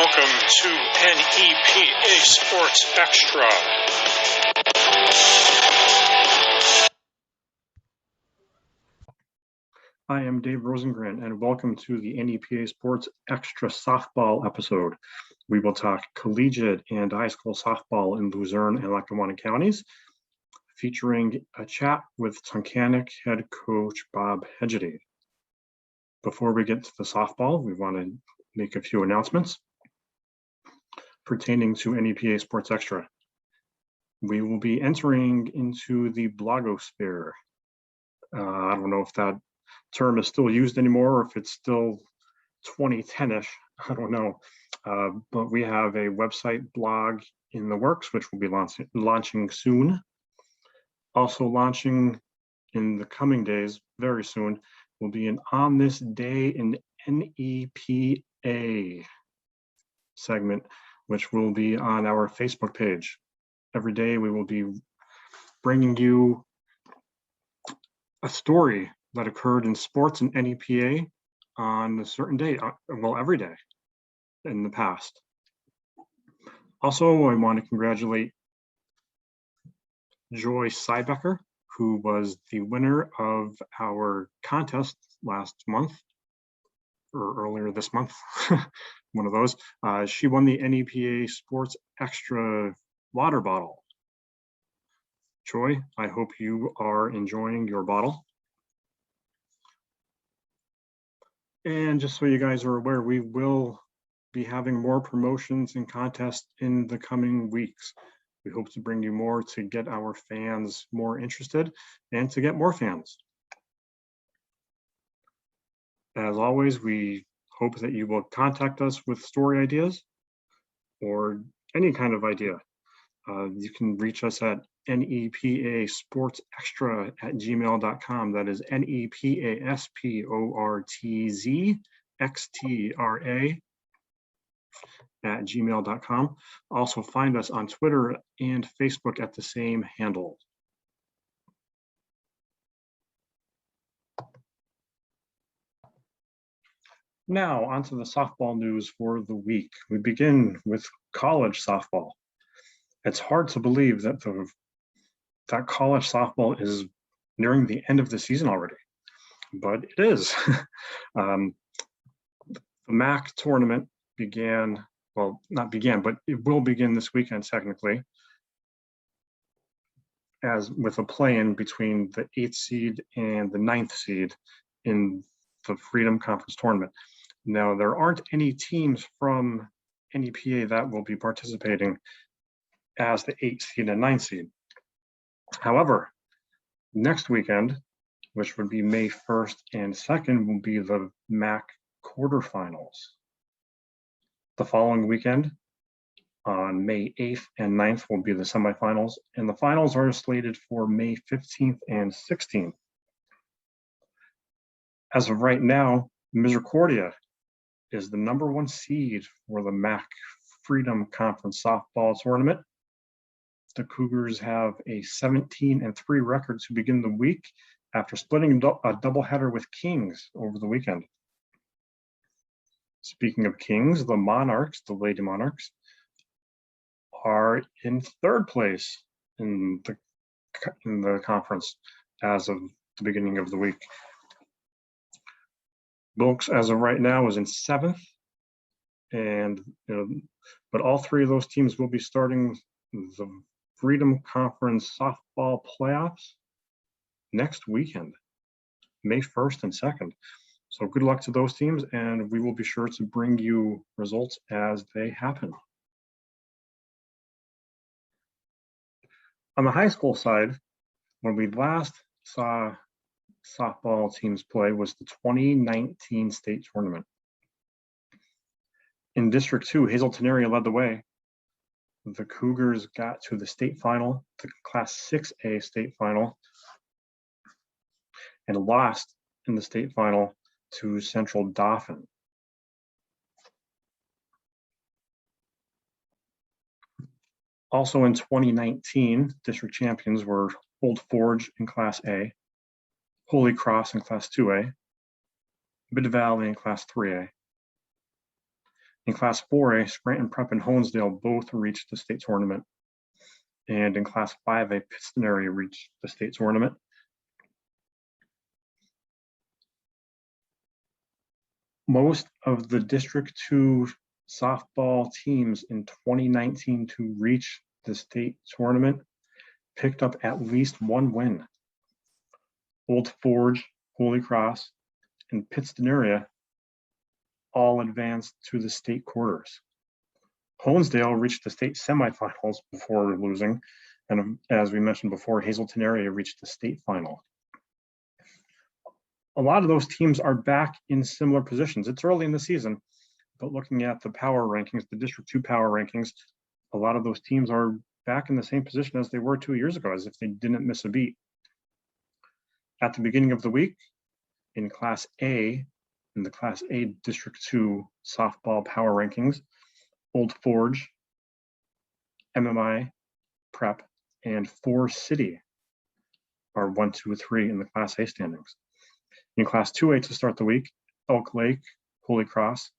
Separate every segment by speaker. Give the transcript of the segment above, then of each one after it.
Speaker 1: welcome to NEPA Sports Extra.
Speaker 2: I am Dave Rosengren, and welcome to the NEPA Sports Extra softball episode. We will talk collegiate and high school softball in Luzerne and Lackawanna counties, featuring a chat with Tunkhannock head coach Bob Hegedty. Before we get to the softball, we want to make a few announcements pertaining to NEPA Sports Extra. We will be entering into the blogosphere. I don't know if that term is still used anymore, or if it's still 2010-ish, I don't know. But we have a website blog in the works, which will be launching soon. Also launching in the coming days, very soon, will be an On This Day in NEPA segment, which will be on our Facebook page. Every day we will be bringing you a story that occurred in sports and NEPA on a certain day, well, every day in the past. Also, I want to congratulate Joy Seibecker, who was the winner of our contest last month, or earlier this month, one of those. She won the NEPA Sports Extra water bottle. Joy, I hope you are enjoying your bottle. And just so you guys are aware, we will be having more promotions and contests in the coming weeks. We hope to bring you more to get our fans more interested and to get more fans. As always, we hope that you will contact us with story ideas or any kind of idea. You can reach us at nepasportzextra@gmail.com. That is nepasportzextra@gmail.com. Also find us on Twitter and Facebook at the same handle. Now onto the softball news for the week. We begin with college softball. It's hard to believe that that college softball is nearing the end of the season already, but it is. The MAC tournament began, well, not began, but it will begin this weekend technically, as with a play-in between the 8th seed and the 9th seed in the Freedom Conference tournament. Now, there aren't any teams from NEPA that will be participating as the 8th seed and 9th seed. However, next weekend, which would be May 1st and 2nd, will be the MAC quarterfinals. The following weekend, on May 8th and 9th, will be the semifinals, and the finals are slated for May 15th and 16th. As of right now, Misericordia is the #1 seed for the MAC Freedom Conference softball tournament. The Cougars have a 17-3 record to begin the week after splitting a doubleheader with Kings over the weekend. Speaking of Kings, the Monarchs, the Lady Monarchs, are in 3rd place in the conference as of the beginning of the week. Wilkes, as of right now, is in 7th, and but all 3 of those teams will be starting the Freedom Conference softball playoffs next weekend, May 1st and 2nd. So good luck to those teams, and we will be sure to bring you results as they happen. On the high school side, when we last saw softball teams play was the 2019 state tournament. In District 2, Hazleton area led the way. The Cougars got to the state final, the Class 6A state final, and lost in the state final to Central Dauphin. Also in 2019, district champions were Old Forge in Class A, Holy Cross in Class 2A, Mid Valley in Class 3A. In Class 4A, Scranton Prep and Honesdale both reached the state tournament. And in Class 5A, Pittston area reached the state tournament. Most of the District 2 softball teams in 2019 to reach the state tournament picked up at least one win. Old Forge, Holy Cross, and Pittston area all advanced to the state quarters. Honesdale reached the state semifinals before losing, and as we mentioned before, Hazleton area reached the state final. A lot of those teams are back in similar positions. It's early in the season, but looking at the power rankings, the District 2 power rankings, a lot of those teams are back in the same position as they were 2 years ago, as if they didn't miss a beat. At the beginning of the week, in Class A, in the Class A District 2 softball power rankings, Old Forge, MMI, Prep, and Forest City are 1, 2, 3 in the Class A standings. In Class 2A to start the week, Elk Lake, Holy Cross,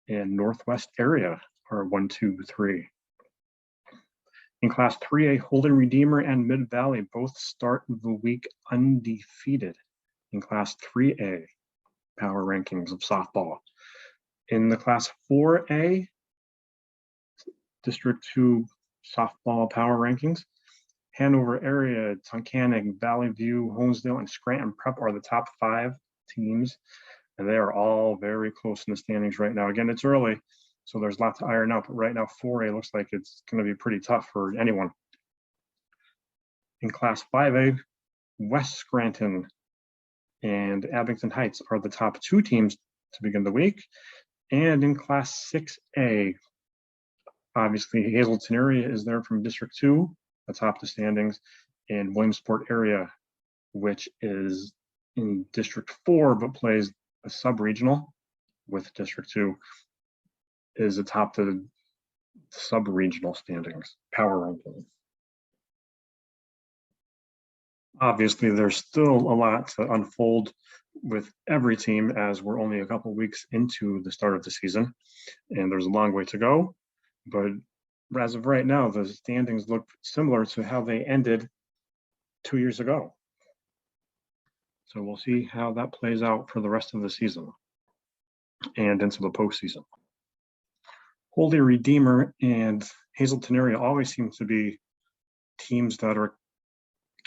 Speaker 2: and Northwest area are 1, 2, 3. In Class 3A, Holy Redeemer and Mid Valley both start the week undefeated in Class 3A power rankings of softball. In the Class 4A District 2 softball power rankings, Hanover area, Tunkhannock, Valley View, Honesdale, and Scranton Prep are the top 5 teams, and they are all very close in the standings right now. Again, it's early, so there's lots to iron out, but right now 4A looks like it's going to be pretty tough for anyone. In Class 5A, West Scranton and Abington Heights are the top 2 teams to begin the week. And in Class 6A, obviously Hazleton area is there from District 2 atop the standings, and Williamsport area, which is in District 4 but plays a sub-regional with District 2, is atop the sub-regional standings, power rankings. Obviously, there's still a lot to unfold with every team, as we're only a couple weeks into the start of the season, and there's a long way to go. But as of right now, the standings look similar to how they ended 2 years ago. So we'll see how that plays out for the rest of the season and into the postseason. Holy Redeemer and Hazleton area always seem to be teams that are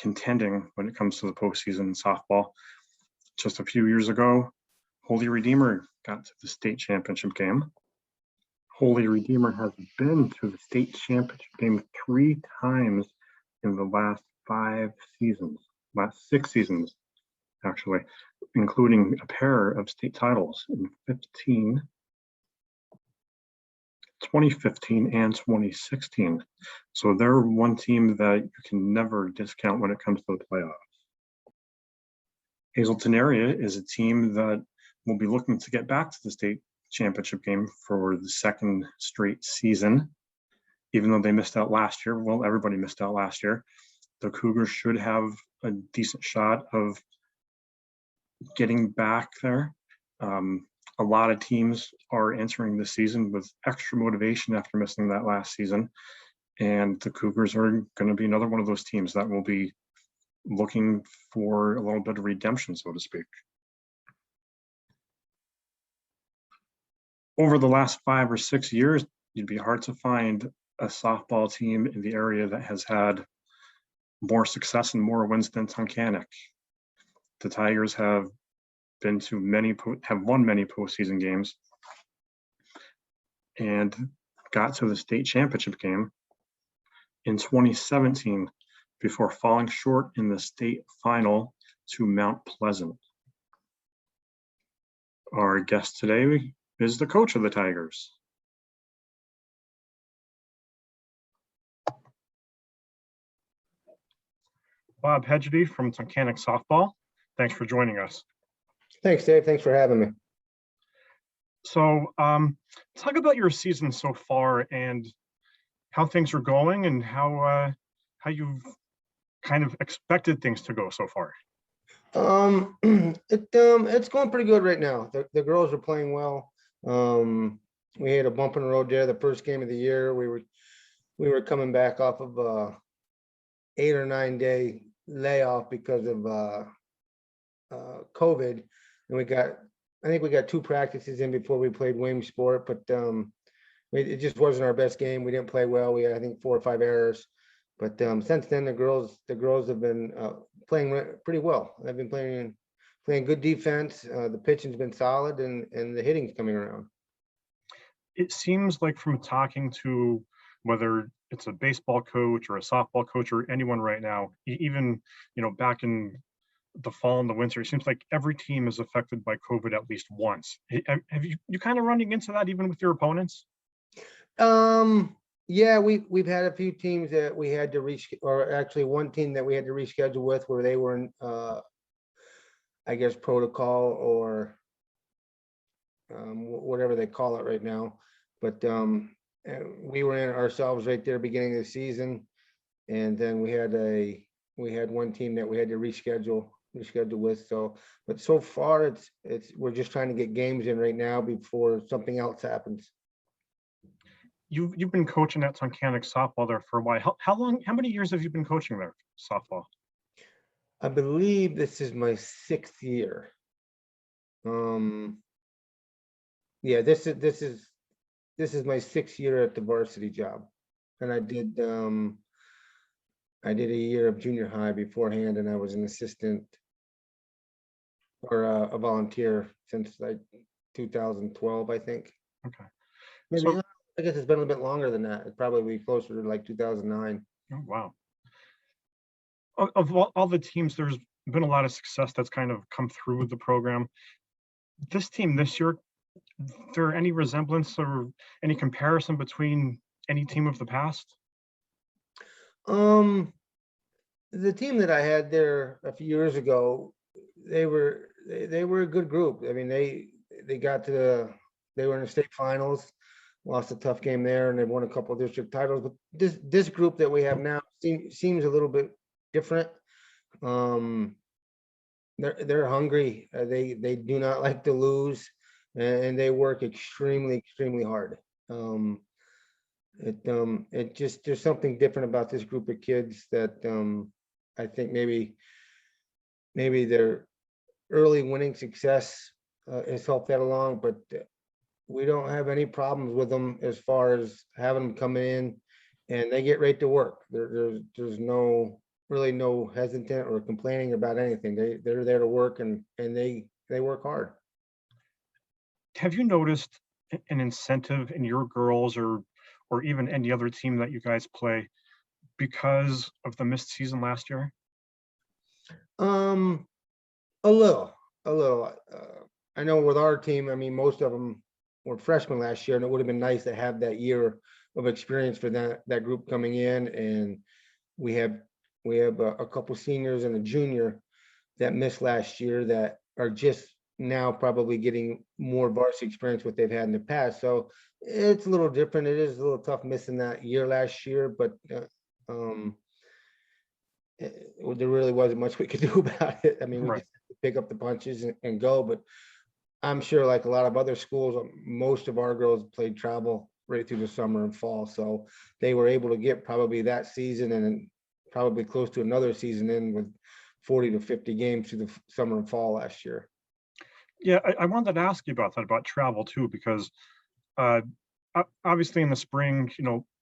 Speaker 2: contending when it comes to the postseason in softball. Just a few years ago, Holy Redeemer got to the state championship game. Holy Redeemer has been to the state championship game 3 times in the last 6 seasons, actually, including a pair of state titles in 2015 and 2016. So they're one team that you can never discount when it comes to the playoffs. Hazleton area is a team that will be looking to get back to the state championship game for the 2nd straight season, even though they missed out last year. Well, everybody missed out last year. The Cougars should have a decent shot of getting back there. A lot of teams are entering the season with extra motivation after missing that last season, and the Cougars are going to be another one of those teams that will be looking for a little bit of redemption, so to speak. Over the last 5 or 6 years, it'd be hard to find a softball team in the area that has had more success and more wins than Tunkhannock. The Tigers have won many postseason games and got to the state championship game in 2017 before falling short in the state final to Mount Pleasant. Our guest today is the coach of the Tigers. Bob Hegedty from Tunkhannock Softball. Thanks for joining us.
Speaker 3: Thanks, Dave. Thanks for having me.
Speaker 2: So talk about your season so far and how things are going and how you've kind of expected things to go so far.
Speaker 3: It's going pretty good right now. The girls are playing well. We had a bump in the road there. The first game of the year, we were coming back off of a 8 or 9 day layoff because of COVID, and I think we got 2 practices in before we played Williamsport, but it just wasn't our best game. We didn't play well. We had, I think, 4 or 5 errors. But since then, the girls have been playing pretty well. They've been playing good defense. The pitching's been solid, and the hitting's coming around.
Speaker 2: It seems like from talking to whether it's a baseball coach or a softball coach or anyone right now, even back in the fall and the winter, it seems like every team is affected by COVID at least once. Have you kind of running into that even with your opponents?
Speaker 3: Yeah, we've had a few teams that we had to or actually one team that we had to reschedule with where they were in, I guess, protocol or whatever they call it right now. But we were in ourselves right there beginning of the season, and then we had one team that we had to reschedule with. But so far we're just trying to get games in right now before something else happens.
Speaker 2: You've been coaching at Tunkhannock softball there for a while. How many years have you been coaching there softball?
Speaker 3: I believe this is my 6th year. Yeah, this is my 6th year at the varsity job, and I did a year of junior high beforehand, and I was an assistant or a volunteer since like 2012, I think.
Speaker 2: Okay.
Speaker 3: Maybe
Speaker 2: So,
Speaker 3: I guess it's been a bit longer than that. It's probably closer to like 2009.
Speaker 2: oh, wow. Of all the teams, there's been a lot of success that's kind of come through the program. This team this year, there any resemblance or any comparison between any team of the past?
Speaker 3: The team that I had there a few years ago, they were a good group. I mean, they were in the state finals, lost a tough game there, and they won a couple of district titles. But this group that we have now seems a little bit different. They're hungry. They do not like to lose, and they work extremely hard. There's something different about this group of kids that I think maybe their early winning success has helped that along, but we don't have any problems with them as far as having them come in and they get right to work. There's really no hesitant or complaining about anything. They're there to work, and they work hard.
Speaker 2: Have you noticed an incentive in your girls or even any other team that you guys play because of the missed season last year?
Speaker 3: A little. I know with our team, I mean, most of them were freshmen last year, and it would have been nice to have that year of experience for that group coming in. And we have a couple seniors and a junior that missed last year that are just now probably getting more varsity experience what they've had in the past. So it's a little different. It is a little tough missing that year last year, but there really wasn't much we could do about it. I mean, we
Speaker 2: Right.
Speaker 3: just had to pick up the punches and go. But I'm sure, like a lot of other schools, most of our girls played travel right through the summer and fall, so they were able to get probably that season and probably close to another season in with 40 to 50 games through the summer and fall last year.
Speaker 2: Yeah, I wanted to ask you about that, about travel too, because obviously in the spring,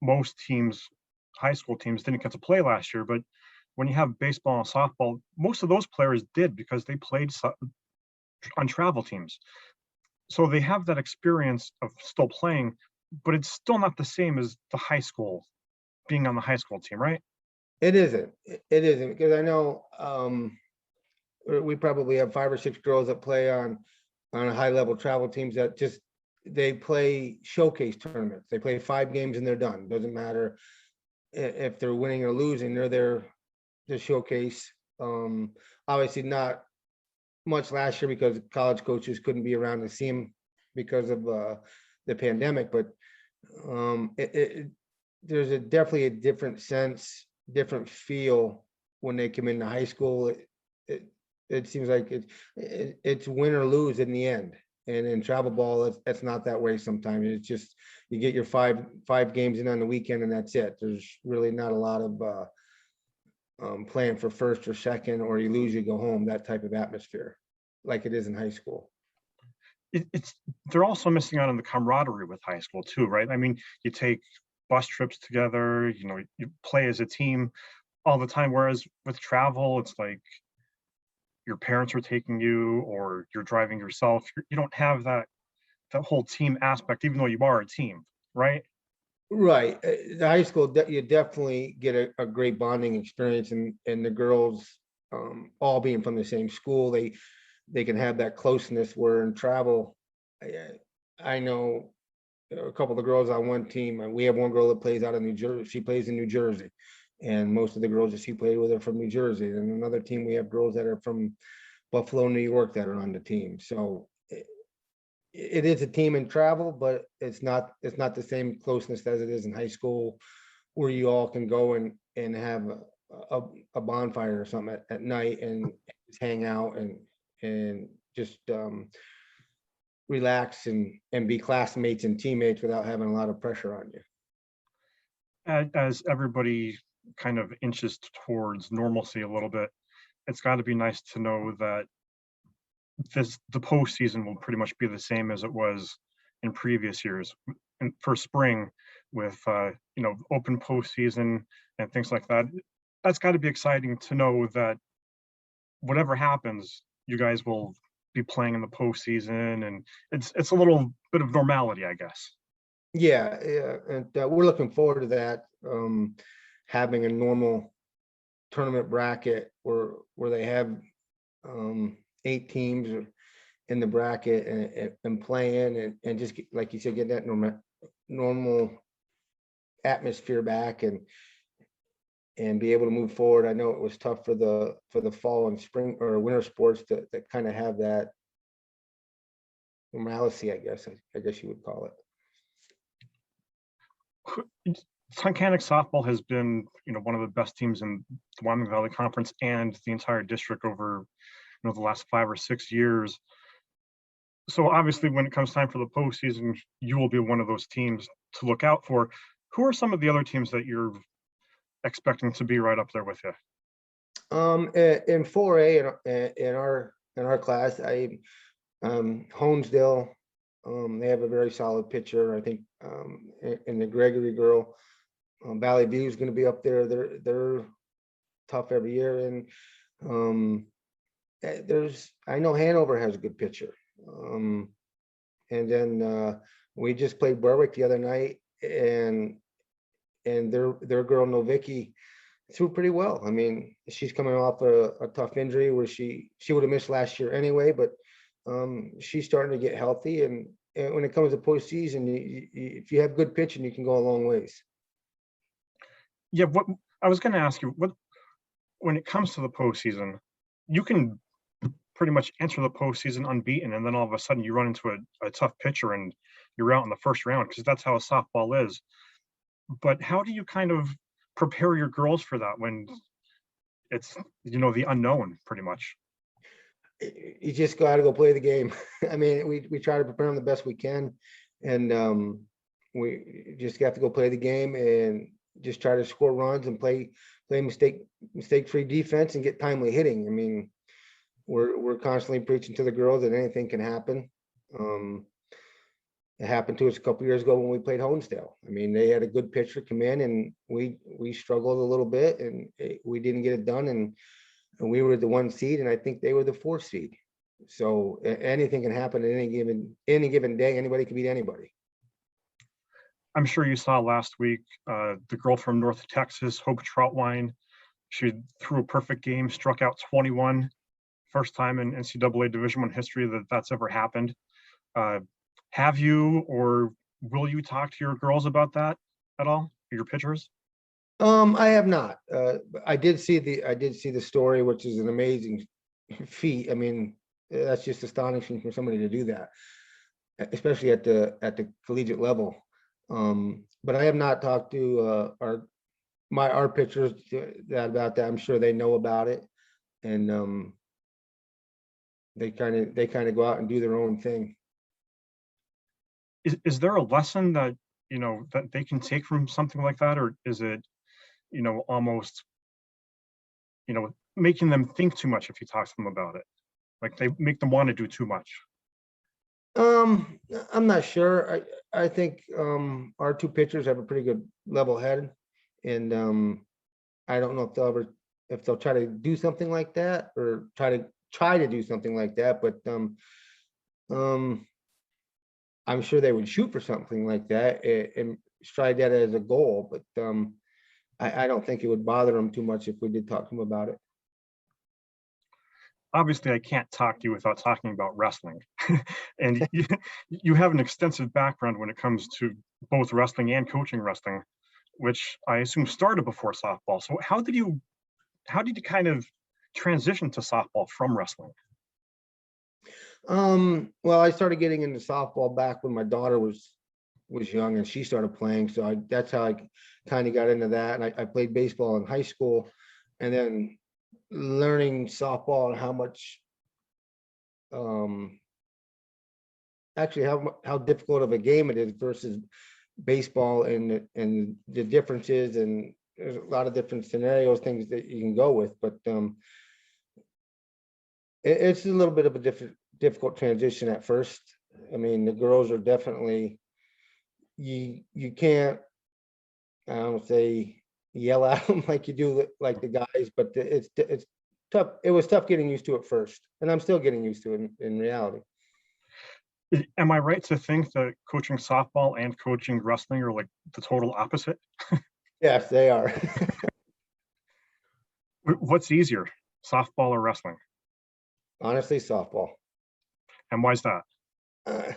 Speaker 2: most teams, high school teams, didn't get to play last year. But when you have baseball and softball, most of those players did because they played on travel teams. So they have that experience of still playing, but it's still not the same as the high school, being on the high school team, right?
Speaker 3: It isn't because I know we probably have 5 or 6 girls that play on high level travel teams that just they play showcase tournaments. They play 5 games and they're done. Doesn't matter if they're winning or losing, they're there to showcase. Obviously not much last year because college coaches couldn't be around to see them because of the pandemic, but there's definitely a different sense, different feel when they come into high school. It seems like it's win or lose in the end, And in travel ball, it's not that way sometimes. It's just, you get your five games in on the weekend and that's it. There's really not a lot of playing for first or second, or you lose, you go home, that type of atmosphere, like it is in high school.
Speaker 2: It's they're also missing out on the camaraderie with high school too, right? I mean, you take bus trips together, you play as a team all the time, whereas with travel, it's like your parents are taking you or you're driving yourself. You don't have that whole team aspect, even though you are a team, right?
Speaker 3: Right. The high school, you definitely get a great bonding experience, and the girls, all being from the same school, they can have that closeness, where in travel, I know a couple of the girls on one team, and we have one girl that plays out of New Jersey. She plays in New Jersey, and most of the girls that she played with are from New Jersey. And another team, we have girls that are from Buffalo, New York, that are on the team. So it is a team in travel, but it's not the same closeness as it is in high school, where you all can go and have a bonfire or something at night, and just hang out and just relax and be classmates and teammates without having a lot of pressure on you.
Speaker 2: As everybody kind of inches towards normalcy a little bit, it's got to be nice to know that the postseason will pretty much be the same as it was in previous years. And for spring, with open postseason and things like that, that's got to be exciting to know that whatever happens, you guys will be playing in the postseason, and it's a little bit of normality, I guess.
Speaker 3: Yeah, and we're looking forward to that. Having a normal tournament bracket where they have 8 teams in the bracket and playing, and just like you said, get that normal atmosphere back and be able to move forward. I know it was tough for the fall and spring or winter sports to kind of have that normalcy, I guess you would call it.
Speaker 2: Tunkhannock softball has been, one of the best teams in the Wyoming Valley Conference and the entire district over, the last 5 or 6 years. So obviously, when it comes time for the postseason, you will be one of those teams to look out for. Who are some of the other teams that you're expecting to be right up there with you?
Speaker 3: In 4A in our class, Honesdale, they have a very solid pitcher. I think in the Gregory girl, Valley View is going to be up there. They're tough every year, and I know Hanover has a good pitcher. And then we just played Berwick the other night, and their girl Novicki threw pretty well. I mean, she's coming off a tough injury where she would have missed last year anyway, but she's starting to get healthy. And when it comes to postseason, if you have good pitching, you can go a long ways.
Speaker 2: Yeah, what I was going to ask you, when it comes to the postseason, you can pretty much enter the postseason unbeaten, and then all of a sudden you run into a tough pitcher and you're out in the first round, because that's how a softball is. But how do you kind of prepare your girls for that when it's, the unknown pretty much?
Speaker 3: You just got to go play the game. I mean, we try to prepare them the best we can, and we just have to go play the game and just try to score runs and play mistake-free defense and get timely hitting. I mean, we're constantly preaching to the girls that anything can happen. It happened to us a couple years ago when we played Honesdale. I mean, they had a good pitcher come in, and we struggled a little bit, and we didn't get it done. And we were the 1 seed, and I think they were the 4th seed. So anything can happen at any given day. Anybody can beat anybody.
Speaker 2: I'm sure you saw last week the girl from North Texas, Hope Troutwine. She threw a perfect game, struck out 21. First time in NCAA Division I history that's ever happened. Have you, or will you talk to your girls about that at all? Your pitchers?
Speaker 3: I have not. I did see the story, which is an amazing feat. I mean, that's just astonishing for somebody to do that, especially at the collegiate level. But I have not talked to our pitchers about that. I'm sure they know about it, and they kind of go out and do their own thing.
Speaker 2: is there a lesson that, that they can take from something like that? Or is it, almost, making them think too much if you talk to them about it? Like they make them want to do too much.
Speaker 3: I'm not sure. I think our two pitchers have a pretty good level head, and I don't know if they'll try to do something like that or try to do something like that, but um I'm sure they would shoot for something like that and try that as a goal, but I don't think it would bother them too much if we did talk to them about it.
Speaker 2: Obviously, I can't talk to you without talking about wrestling. And you have an extensive background when it comes to both wrestling and coaching wrestling, which I assume started before softball. So how did you kind of transition to softball from wrestling?
Speaker 3: Well, I started getting into softball back when my daughter was young and she started playing. So that's how I kind of got into that. And I played baseball in high school, and then learning softball and how much actually how difficult of a game it is versus baseball, and the differences, and there's a lot of different scenarios, things that you can go with, but it's a little bit of a difficult transition at first. I mean, the girls are definitely, you can't, I don't say yell at them like you do like the guys, but it's tough. It was tough getting used to it first, and I'm still getting used to it in reality.
Speaker 2: Am I right to think that coaching softball and coaching wrestling are like the total opposite?
Speaker 3: Yes, they are.
Speaker 2: What's easier, softball or wrestling?
Speaker 3: Honestly, softball.
Speaker 2: And why is that?
Speaker 3: Uh,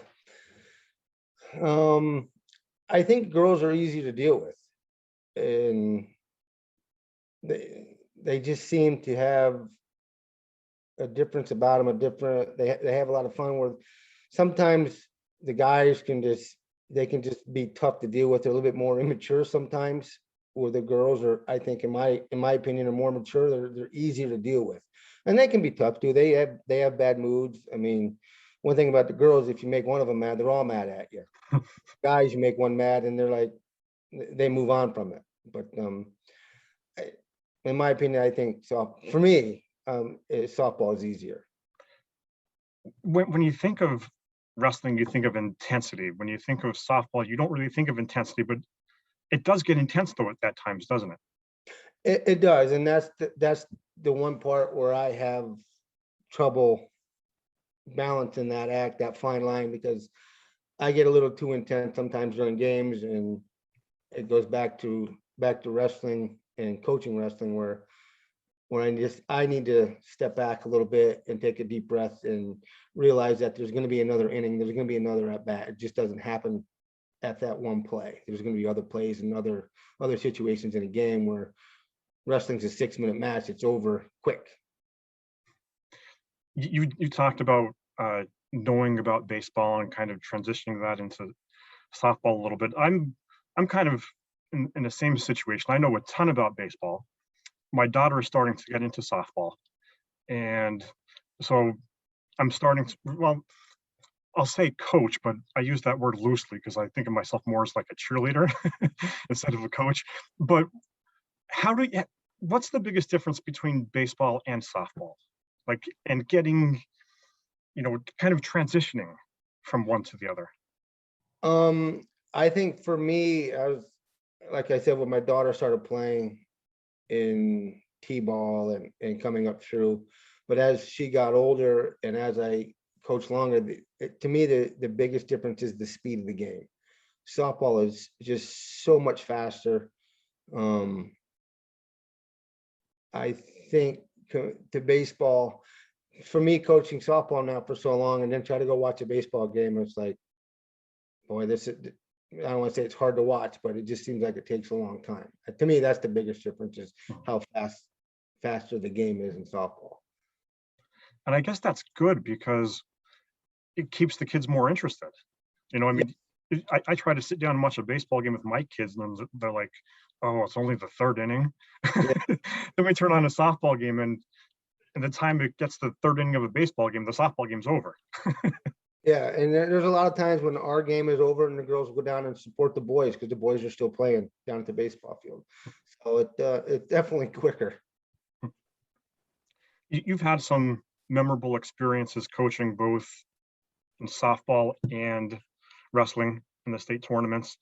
Speaker 3: I think girls are easy to deal with, and they just seem to have a difference about them. They have a lot of fun. Where sometimes the guys can just be tough to deal with. They're a little bit more immature sometimes. Where the girls are, I think, in my opinion, are more mature. They're easier to deal with, and they can be tough too. They have bad moods. I mean, one thing about the girls, if you make one of them mad, they're all mad at you. Guys, you make one mad, and they're like, they move on from it. But in my opinion, I think so. For me, softball is easier.
Speaker 2: When you think of wrestling, you think of intensity. When you think of softball, you don't really think of intensity, but it does get intense though at times, doesn't it?
Speaker 3: It does, and that's the one part where I have trouble balancing that fine line, because I get a little too intense sometimes during games, and it goes back to wrestling and coaching wrestling, where I need to step back a little bit and take a deep breath and realize that there's going to be another inning, there's going to be another at bat. It just doesn't happen at that one play. There's going to be other plays and other situations in a game where wrestling's a 6-minute match. It's over quick.
Speaker 2: You talked about knowing about baseball and kind of transitioning that into softball a little bit. I'm kind of in the same situation. I know a ton about baseball. My daughter is starting to get into softball, and so I'm starting to, well, I'll say coach, but I use that word loosely because I think of myself more as like a cheerleader instead of a coach. But what's the biggest difference between baseball and softball? Like, and getting, kind of transitioning from one to the other.
Speaker 3: I think for me, like I said, when my daughter started playing in T-ball and coming up through, but as she got older and as I coached longer, to me, the biggest difference is the speed of the game. Softball is just so much faster. I think to baseball, for me, coaching softball now for so long, and then try to go watch a baseball game, it's like, boy, I don't want to say it's hard to watch, but it just seems like it takes a long time. To me, that's the biggest difference, is how faster the game is in softball.
Speaker 2: And I guess that's good because it keeps the kids more interested. I mean, I try to sit down and watch a baseball game with my kids, and they're like, oh, it's only the third inning. Yeah. Then we turn on a softball game, and the time it gets to the third inning of a baseball game, the softball game's over.
Speaker 3: Yeah, and there's a lot of times when our game is over and the girls will go down and support the boys because the boys are still playing down at the baseball field. So it's definitely quicker.
Speaker 2: You've had some memorable experiences coaching both in softball and wrestling in the state tournaments.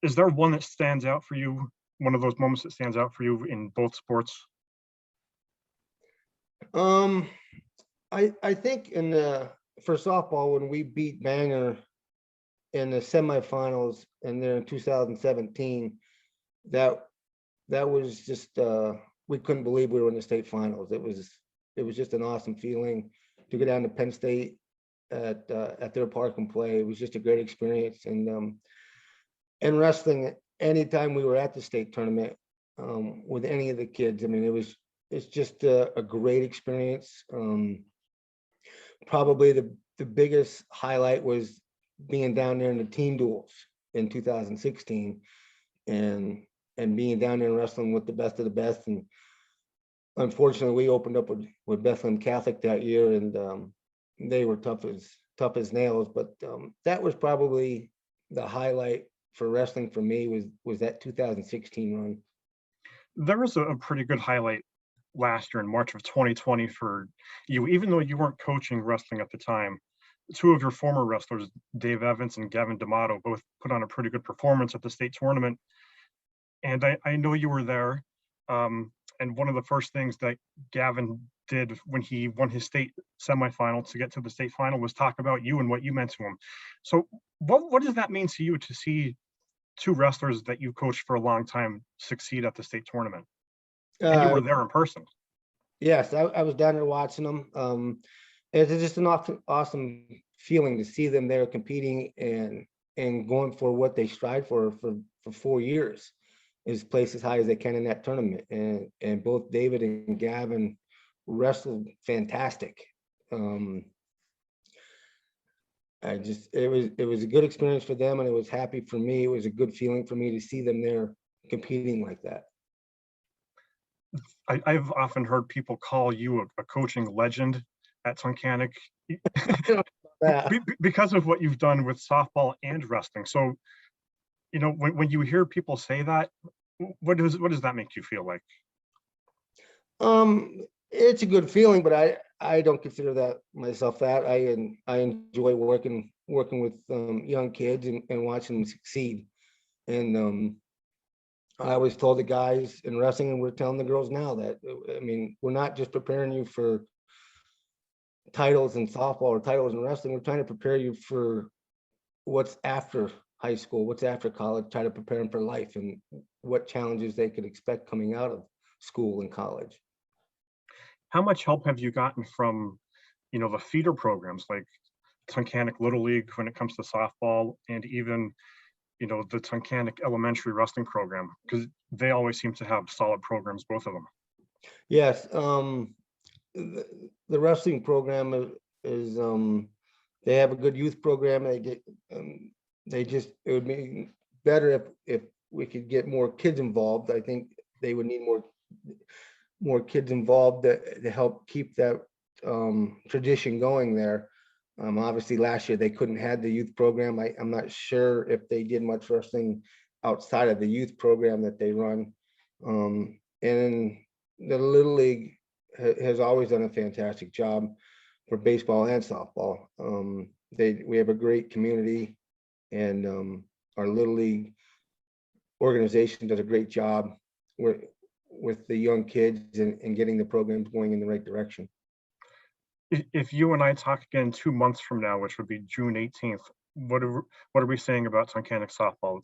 Speaker 2: Is there one that stands out for you? One of those moments that stands out for you in both sports?
Speaker 3: I think for softball, when we beat Bangor in the semifinals and then in 2017, that was just we couldn't believe we were in the state finals. It was just an awesome feeling to go down to Penn State at their park and play. It was just a great experience. And wrestling, anytime we were at the state tournament with any of the kids, I mean, it's just a great experience. Probably the biggest highlight was being down there in the team duels in 2016 and being down there and wrestling with the best of the best. And unfortunately, we opened up with Bethlehem Catholic that year, and they were tough as nails. But that was probably the highlight for wrestling for me was that 2016 run.
Speaker 2: There was a pretty good highlight last year in March of 2020 for you, even though you weren't coaching wrestling at the time. Two of your former wrestlers, Dave Evans and Gavin D'Amato, both put on a pretty good performance at the state tournament. And I know you were there. And one of the first things that Gavin did when he won his state semifinal to get to the state final was talk about you and what you meant to him. So what does that mean to you to see two wrestlers that you coached for a long time succeed at the state tournament? And you were there in person.
Speaker 3: Yes, I was down there watching them. It's just an awesome feeling to see them there competing and going for what they strive for 4 years, is place as high as they can in that tournament. And both David and Gavin wrestled fantastic. It was a good experience for them, and it was happy for me. It was a good feeling for me to see them there competing like that.
Speaker 2: I've often heard people call you a coaching legend at Tunkhannock because of what you've done with softball and wrestling. So, you know, when you hear people say that, what does that make you feel like?
Speaker 3: It's a good feeling, but I don't consider that myself that. I enjoy working with young kids and watching them succeed. And I always told the guys in wrestling, and we're telling the girls now, that I mean, we're not just preparing you for titles in softball or titles in wrestling. We're trying to prepare you for what's after high school, what's after college, try to prepare them for life and what challenges they could expect coming out of school and college.
Speaker 2: How much help have you gotten from, you know, the feeder programs like Tunkhannock Little League when it comes to softball, and even, you know, the Tunkhannock Elementary Wrestling program? Because they always seem to have solid programs, both of them.
Speaker 3: Yes, the wrestling program is they have a good youth program. It would be better if we could get more kids involved. I think they would need more kids involved to help keep that tradition going there. Obviously last year they couldn't have the youth program. I'm not sure if they did much wrestling outside of the youth program that they run. And the Little League has always done a fantastic job for baseball and softball. We have a great community, and our Little League organization does a great job with the young kids and getting the programs going in the right direction.
Speaker 2: If you and I talk again 2 months from now, which would be June 18th, what are we saying about Tunkhannock softball?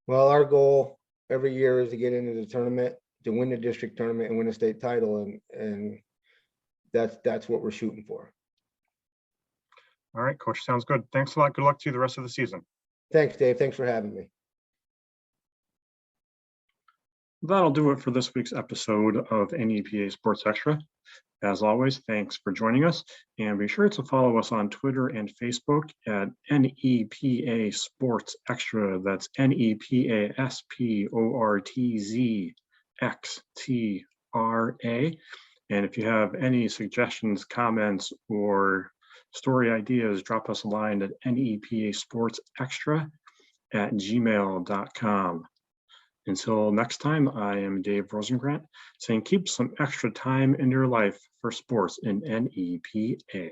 Speaker 3: Well, our goal every year is to get into the tournament, to win the district tournament and win a state title, and that's what we're shooting for.
Speaker 2: All right, Coach, sounds good. Thanks a lot. Good luck to you the rest of the season.
Speaker 3: Thanks, Dave. Thanks for having me.
Speaker 2: That'll do it for this week's episode of NEPA Sports Extra. As always, thanks for joining us, and be sure to follow us on Twitter and Facebook at NEPA Sports Extra. That's NEPA SPORTZXTRA. And if you have any suggestions, comments, or story ideas, drop us a line at nepasportsextra@gmail.com. Until next time, I am Dave Rosengrant saying keep some extra time in your life for sports in NEPA.